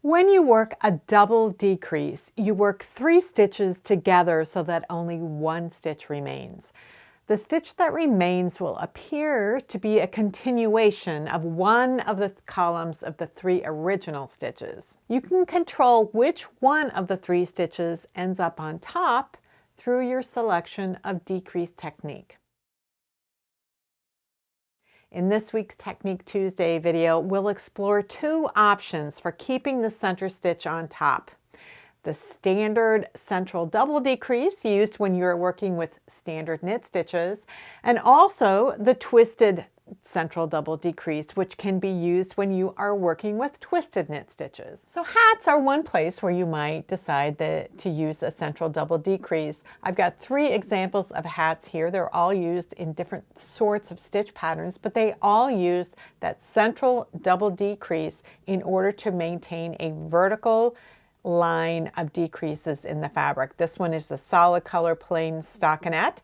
When you work a double decrease, you work 3 stitches together so that only 1 stitch remains. The stitch that remains will appear to be a continuation of one of the columns of the 3 original stitches. You can control which one of the 3 stitches ends up on top through your selection of decrease technique. In this week's Technique Tuesday video, we'll explore 2 options for keeping the center stitch on top. The standard central double decrease used when you're working with standard knit stitches, and also the twisted central double decrease, which can be used when you are working with twisted knit stitches. So hats are one place where you might decide to use a central double decrease. I've got 3 examples of hats here. They're all used in different sorts of stitch patterns, but they all use that central double decrease in order to maintain a vertical line of decreases in the fabric. This one is a solid color plain stockinette.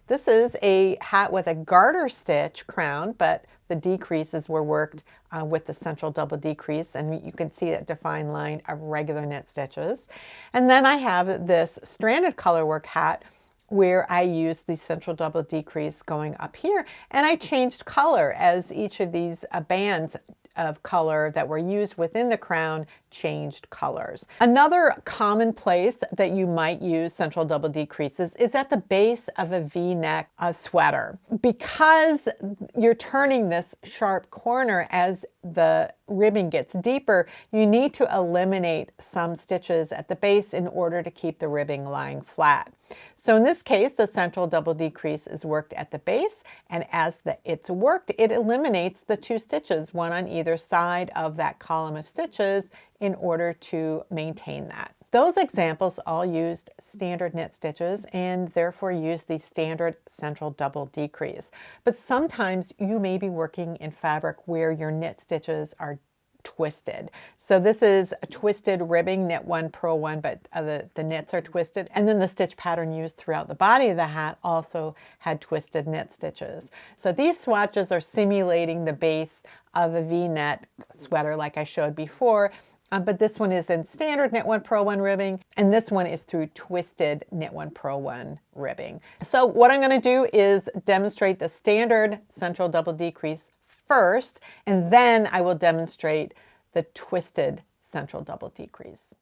This is a hat with a garter stitch crown, but the decreases were worked with the central double decrease, and you can see that defined line of regular knit stitches. And then I have this stranded colorwork hat where I use the central double decrease going up here, and I changed color as each of these bands of color that were used within the crown changed colors. Another common place that you might use central double decreases is at the base of a V-neck sweater. Because you're turning this sharp corner as the ribbing gets deeper, you need to eliminate some stitches at the base in order to keep the ribbing lying flat. So in this case, the central double decrease is worked at the base, and as it's worked, it eliminates the 2 stitches, one on either side of that column of stitches, in order to maintain that. Those examples all used standard knit stitches and therefore use the standard central double decrease. But sometimes you may be working in fabric where your knit stitches are twisted. So this is a twisted ribbing, knit 1, purl 1, but the knits are twisted. And then the stitch pattern used throughout the body of the hat also had twisted knit stitches. So these swatches are simulating the base of a V-neck sweater like I showed before. But this one is in standard knit 1, purl 1 ribbing, and this one is through twisted knit 1, purl 1 ribbing. So what I'm going to do is demonstrate the standard central double decrease first, and then I will demonstrate the twisted central double decrease.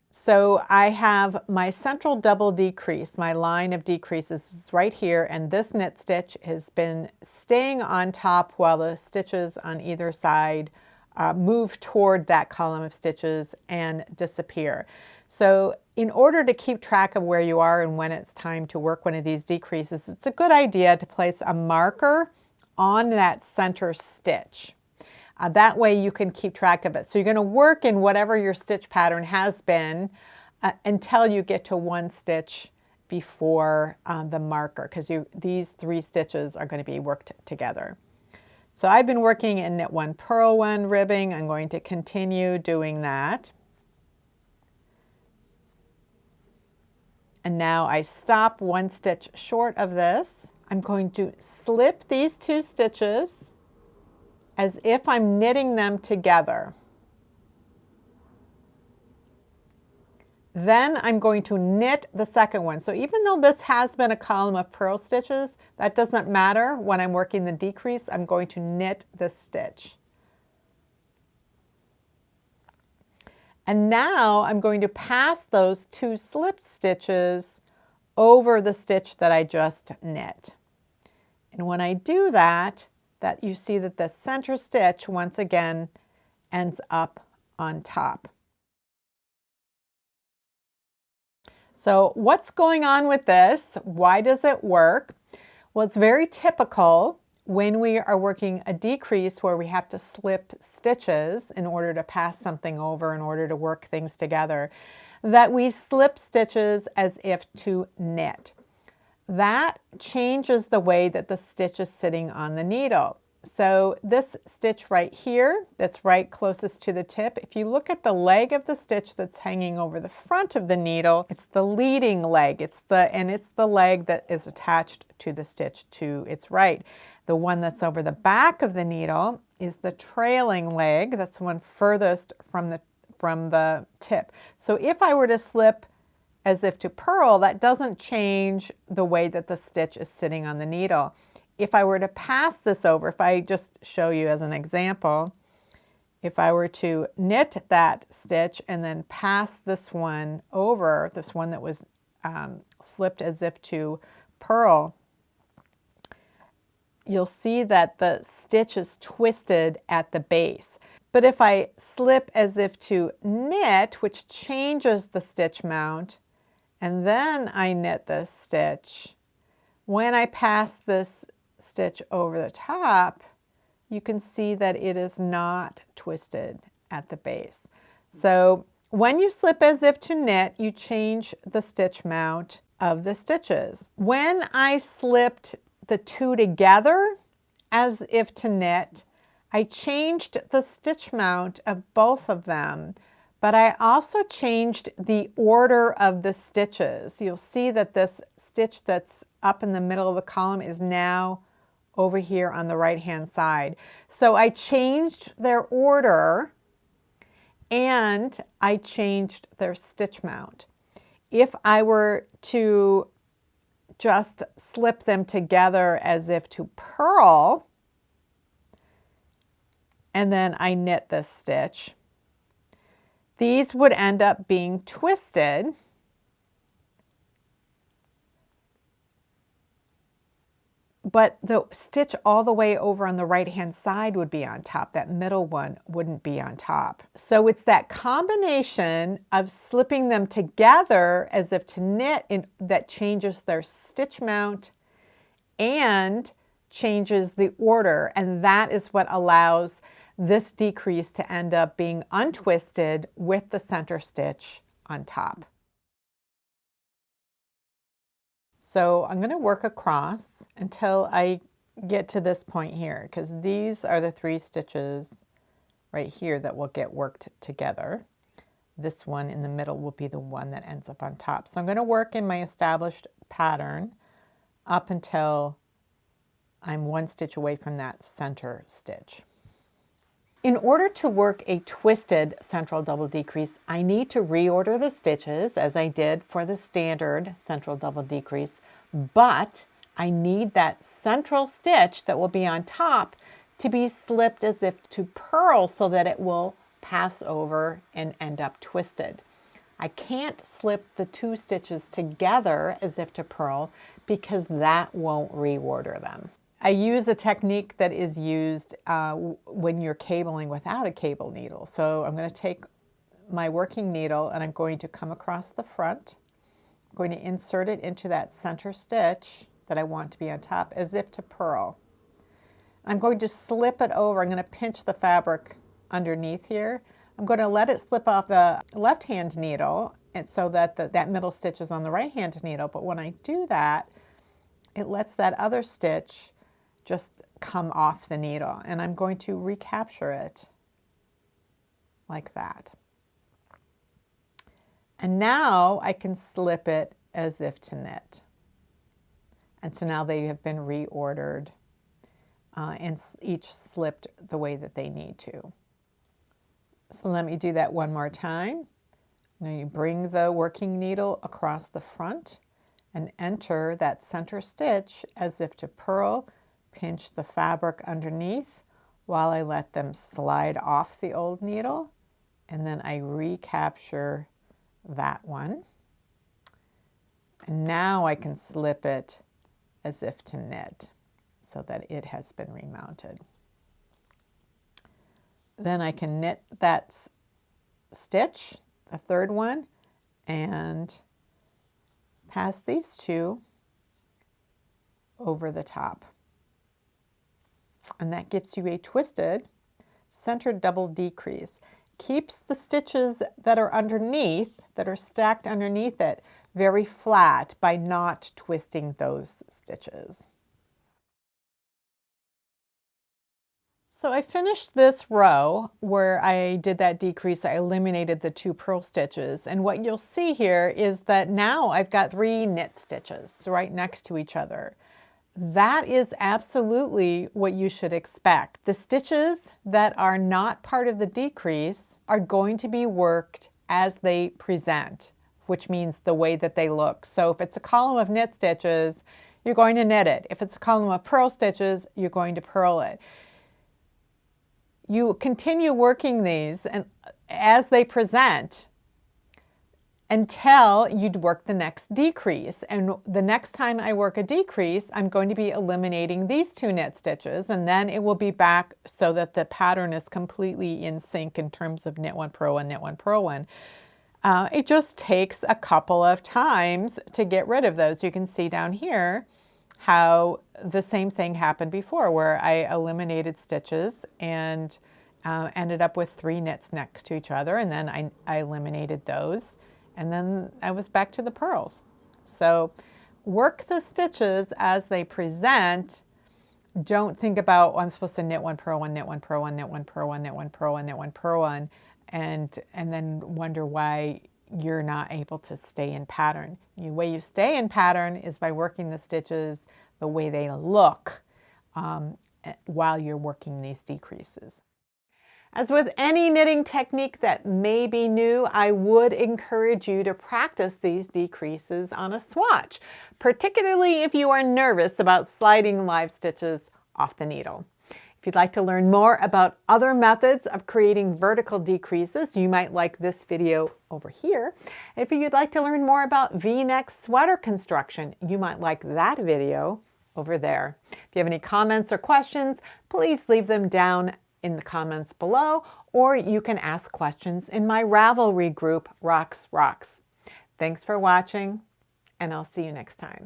So I have my central double decrease, my line of decreases is right here, and this knit stitch has been staying on top while the stitches on either side move toward that column of stitches and disappear. So in order to keep track of where you are and when it's time to work one of these decreases, it's a good idea to place a marker on that center stitch. That way you can keep track of it. So you're going to work in whatever your stitch pattern has been until you get to 1 stitch before the marker, because these 3 stitches are going to be worked together. So I've been working in knit 1, purl 1 ribbing. I'm going to continue doing that. And now I stop 1 stitch short of this. I'm going to slip these 2 stitches as if I'm knitting them together. Then I'm going to knit the second one. So even though this has been a column of purl stitches, that doesn't matter. When I'm working the decrease, I'm going to knit this stitch. And now I'm going to pass those 2 slipped stitches over the stitch that I just knit. And when I do that, you see that the center stitch once again ends up on top. So what's going on with this? Why does it work? Well, it's very typical when we are working a decrease where we have to slip stitches in order to pass something over, in order to work things together, that we slip stitches as if to knit. That changes the way that the stitch is sitting on the needle. So this stitch right here, that's right closest to the tip, if you look at the leg of the stitch that's hanging over the front of the needle, it's the leading leg. It's the leg that is attached to the stitch to its right. The one that's over the back of the needle is the trailing leg. That's the one furthest from the tip. So if I were to slip as if to purl, that doesn't change the way that the stitch is sitting on the needle. If I were to pass this over, if I just show you as an example, if I were to knit that stitch and then pass this one over, this one that was slipped as if to purl, you'll see that the stitch is twisted at the base. But if I slip as if to knit, which changes the stitch mount, and then I knit this stitch, when I pass this stitch over the top, you can see that it is not twisted at the base. So when you slip as if to knit, you change the stitch mount of the stitches. When I slipped the two together as if to knit, I changed the stitch mount of both of them, but I also changed the order of the stitches. You'll see that this stitch that's up in the middle of the column is now over here on the right-hand side. So I changed their order and I changed their stitch mount. If I were to just slip them together as if to purl, and then I knit this stitch, these would end up being twisted, but the stitch all the way over on the right-hand side would be on top. That middle one wouldn't be on top. So it's that combination of slipping them together as if to knit that changes their stitch mount and changes the order, and that is what allows this decrease to end up being untwisted with the center stitch on top. So I'm going to work across until I get to this point here, because these are the 3 stitches right here that will get worked together. This one in the middle will be the one that ends up on top. So I'm going to work in my established pattern up until I'm 1 stitch away from that center stitch. In order to work a twisted central double decrease, I need to reorder the stitches as I did for the standard central double decrease, but I need that central stitch that will be on top to be slipped as if to purl so that it will pass over and end up twisted. I can't slip the 2 stitches together as if to purl because that won't reorder them. I use a technique that is used when you're cabling without a cable needle. So I'm going to take my working needle and I'm going to come across the front. I'm going to insert it into that center stitch that I want to be on top as if to purl. I'm going to slip it over. I'm going to pinch the fabric underneath here. I'm going to let it slip off the left-hand needle and so that that middle stitch is on the right-hand needle. But when I do that, it lets that other stitch just come off the needle, and I'm going to recapture it like that. And now I can slip it as if to knit. And so now they have been reordered and each slipped the way that they need to. So let me do that one more time. Now you bring the working needle across the front and enter that center stitch as if to purl. Pinch the fabric underneath while I let them slide off the old needle, and then I recapture that one. And now I can slip it as if to knit so that it has been remounted. Then I can knit that stitch, the 3rd one, and pass these 2 over the top. And that gives you a twisted centered double decrease. Keeps the stitches that are underneath, that are stacked underneath it, very flat by not twisting those stitches. So I finished this row where I did that decrease. I eliminated the 2 purl stitches, and what you'll see here is that now I've got 3 knit stitches right next to each other. that is absolutely what you should expect. The stitches that are not part of the decrease are going to be worked as they present, which means the way that they look. So if it's a column of knit stitches, you're going to knit it. If it's a column of purl stitches, you're going to purl it. You continue working these and as they present until you'd work the next decrease. And the next time I work a decrease, I'm going to be eliminating these 2 knit stitches, and then it will be back so that the pattern is completely in sync in terms of knit 1, purl 1, knit 1, purl 1. It just takes a couple of times to get rid of those. You can see down here how the same thing happened before, where I eliminated stitches and ended up with 3 knits next to each other, and then I eliminated those, and then I was back to the purls. So work the stitches as they present. Don't think about, oh, I'm supposed to knit 1, purl 1, knit 1, purl 1, knit 1, purl 1, knit 1, purl 1, knit 1, purl 1, and then wonder why you're not able to stay in pattern. The way you stay in pattern is by working the stitches the way they look while you're working these decreases. As with any knitting technique that may be new, I would encourage you to practice these decreases on a swatch, particularly if you are nervous about sliding live stitches off the needle. If you'd like to learn more about other methods of creating vertical decreases, you might like this video over here. If you'd like to learn more about V-neck sweater construction, you might like that video over there. If you have any comments or questions, please leave them down in the comments below, or you can ask questions in my Ravelry group, Rox Rocks. Thanks for watching, and I'll see you next time.